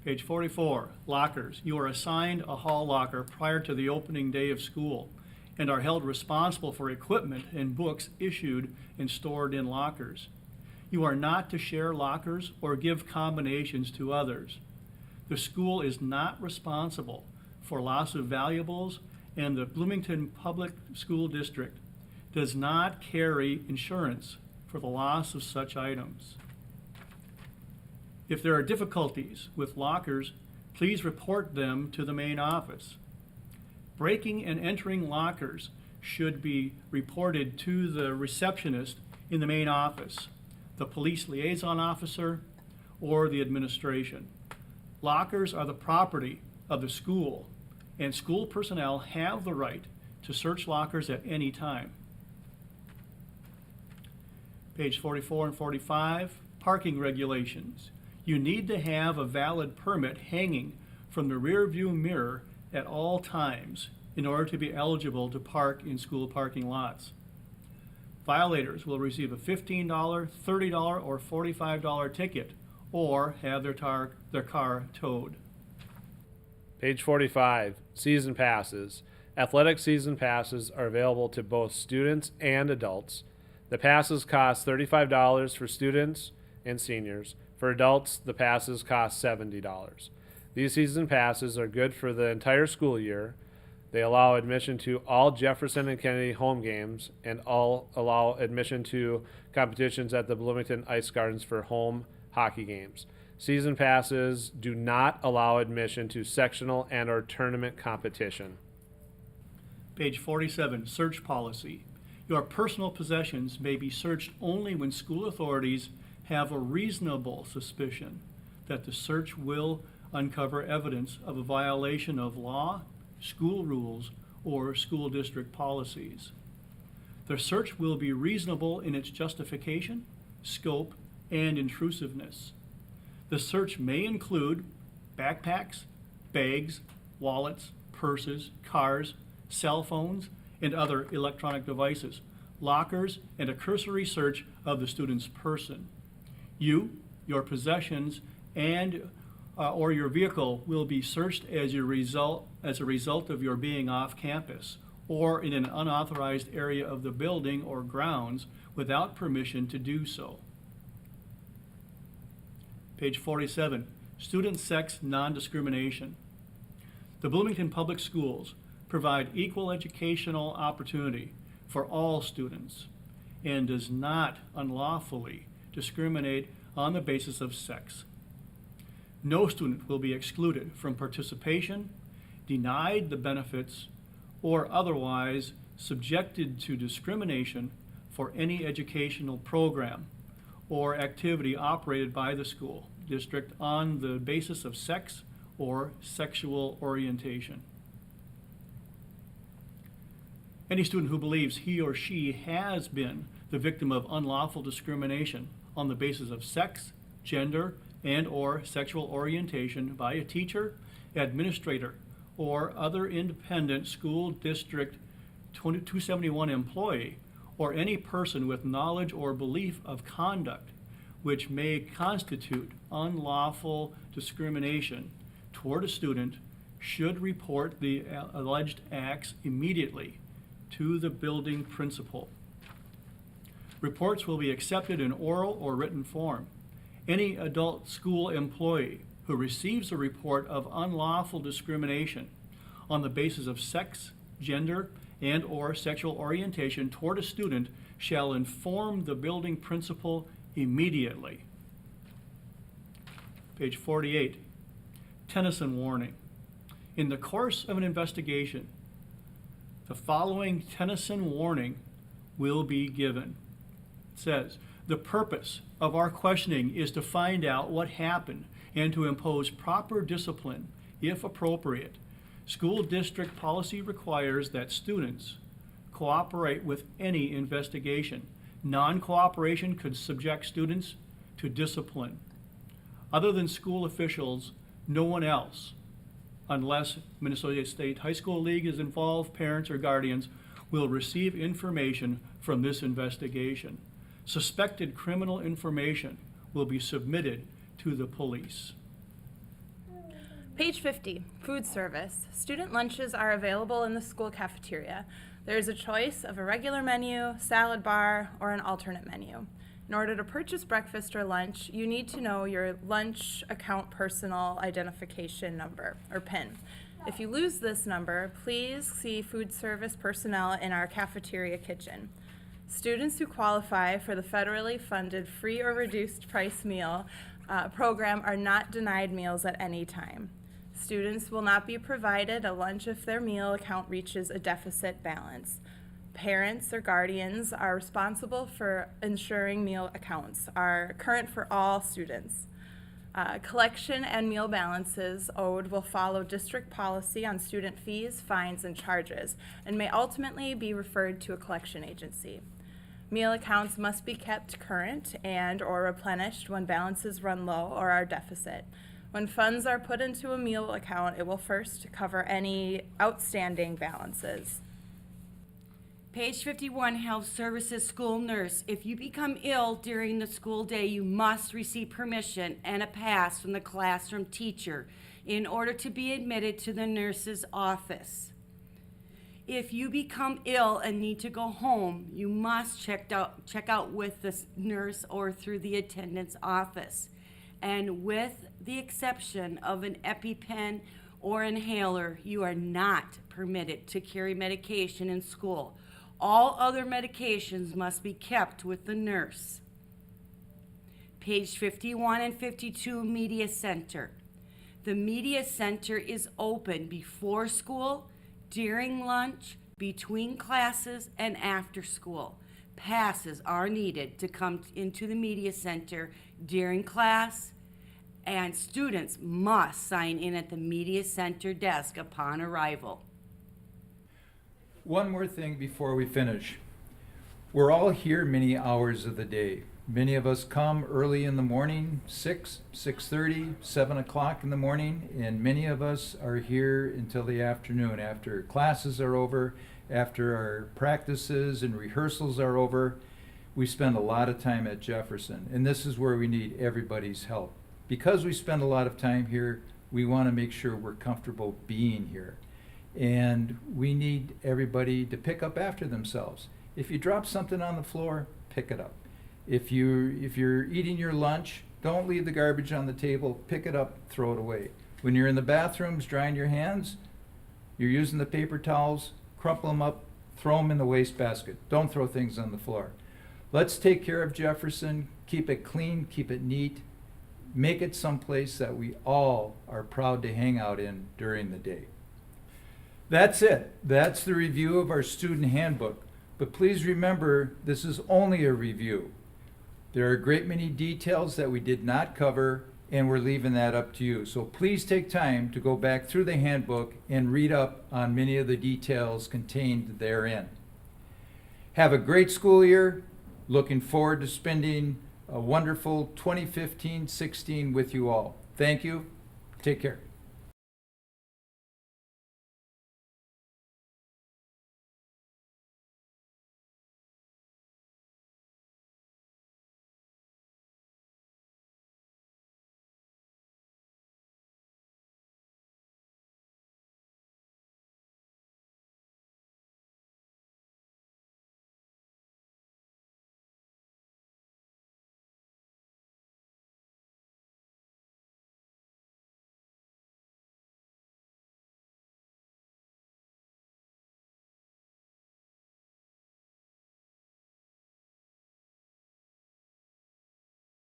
Page 44, lockers. You are assigned a hall locker prior to the opening day of school and are held responsible for equipment and books issued and stored in lockers. You are not to share lockers or give combinations to others. The school is not responsible for loss of valuables, and the Bloomington Public School District does not carry insurance for the loss of such items. If there are difficulties with lockers, please report them to the main office. Breaking and entering lockers should be reported to the receptionist in the main office, the police liaison officer, or the administration. Lockers are the property of the school, and school personnel have the right to search lockers at any time. Page 44 and 45, parking regulations. You need to have a valid permit hanging from the rear view mirror at all times in order to be eligible to park in school parking lots. Violators will receive a $15, $30, or $45 ticket or have their car towed. Page 45, season passes. Athletic season passes are available to both students and adults. The passes cost $35 for students and seniors. For adults, the passes cost $70. These season passes are good for the entire school year. They allow admission to all Jefferson and Kennedy home games and all allow admission to competitions at the Bloomington Ice Gardens for home hockey games. Season passes do not allow admission to sectional and or tournament competition. Page 47, search policy. Your personal possessions may be searched only when school authorities have a reasonable suspicion that the search will uncover evidence of a violation of law, school rules, or school district policies. The search will be reasonable in its justification, scope, and intrusiveness. The search may include backpacks, bags, wallets, purses, cars, cell phones, and other electronic devices, lockers, and a cursory search of the student's person. You, your possessions, and or your vehicle will be searched as a result of your being off campus or in an unauthorized area of the building or grounds without permission to do so. Page 47, student sex non-discrimination. The Bloomington Public Schools provide equal educational opportunity for all students and does not unlawfully discriminate on the basis of sex. No student will be excluded from participation, denied the benefits, or otherwise subjected to discrimination for any educational program or activity operated by the school district on the basis of sex or sexual orientation. Any student who believes he or she has been the victim of unlawful discrimination on the basis of sex, gender, and or sexual orientation by a teacher, administrator, or other independent school district 271 employee, or any person with knowledge or belief of conduct which may constitute unlawful discrimination toward a student should report the alleged acts immediately to the building principal. Reports will be accepted in oral or written form. Any adult school employee who receives a report of unlawful discrimination on the basis of sex, gender, and or sexual orientation toward a student shall inform the building principal immediately. Page 48, Tennyson warning. In the course of an investigation, the following Tennyson warning will be given. It says, the purpose of our questioning is to find out what happened and to impose proper discipline, if appropriate. School district policy requires that students cooperate with any investigation. Non-cooperation could subject students to discipline. Other than school officials, no one else, unless Minnesota State High School League is involved, parents or guardians, will receive information from this investigation. Suspected criminal information will be submitted to the police. Page 50, food service. Student lunches are available in the school cafeteria. There is a choice of a regular menu, salad bar, or an alternate menu. In order to purchase breakfast or lunch, you need to know your lunch account personal identification number, or PIN. If you lose this number, please see food service personnel in our cafeteria kitchen. Students who qualify for the federally funded free or reduced price meal program are not denied meals at any time. Students will not be provided a lunch if their meal account reaches a deficit balance. Parents or guardians are responsible for ensuring meal accounts are current for all students. Collection and meal balances owed will follow district policy on student fees, fines, and charges, and may ultimately be referred to a collection agency. Meal accounts must be kept current and or replenished when balances run low or are deficit. When funds are put into a meal account, it will first cover any outstanding balances. Page 51, Health Services School Nurse. If you become ill during the school day, you must receive permission and a pass from the classroom teacher in order to be admitted to the nurse's office. If you become ill and need to go home, you must check out with the nurse or through the attendant's office. And with the exception of an EpiPen or inhaler, you are not permitted to carry medication in school. All other medications must be kept with the nurse. Page 51 and 52, Media Center. The Media Center is open before school, during lunch, between classes, and after school. Passes are needed to come into the Media Center during class, and students must sign in at the Media Center desk upon arrival. One more thing before we finish. We're all here many hours of the day. Many of us come early in the morning, 6:30, 7 o'clock in the morning, and many of us are here until the afternoon, after classes are over, after our practices and rehearsals are over. We spend a lot of time at Jefferson, and this is where we need everybody's help. Because we spend a lot of time here, we want to make sure we're comfortable being here. And we need everybody to pick up after themselves. If you drop something on the floor, pick it up. If you're eating your lunch, don't leave the garbage on the table, pick it up, throw it away. When you're in the bathrooms drying your hands, you're using the paper towels, crumple them up, throw them in the wastebasket. Don't throw things on the floor. Let's take care of Jefferson, keep it clean, keep it neat, make it someplace that we all are proud to hang out in during the day. That's it. That's the review of our student handbook. But please remember, this is only a review. There are a great many details that we did not cover, and we're leaving that up to you. So please take time to go back through the handbook and read up on many of the details contained therein. Have a great school year. Looking forward to spending a wonderful 2015-16 with you all. Thank you. Take care.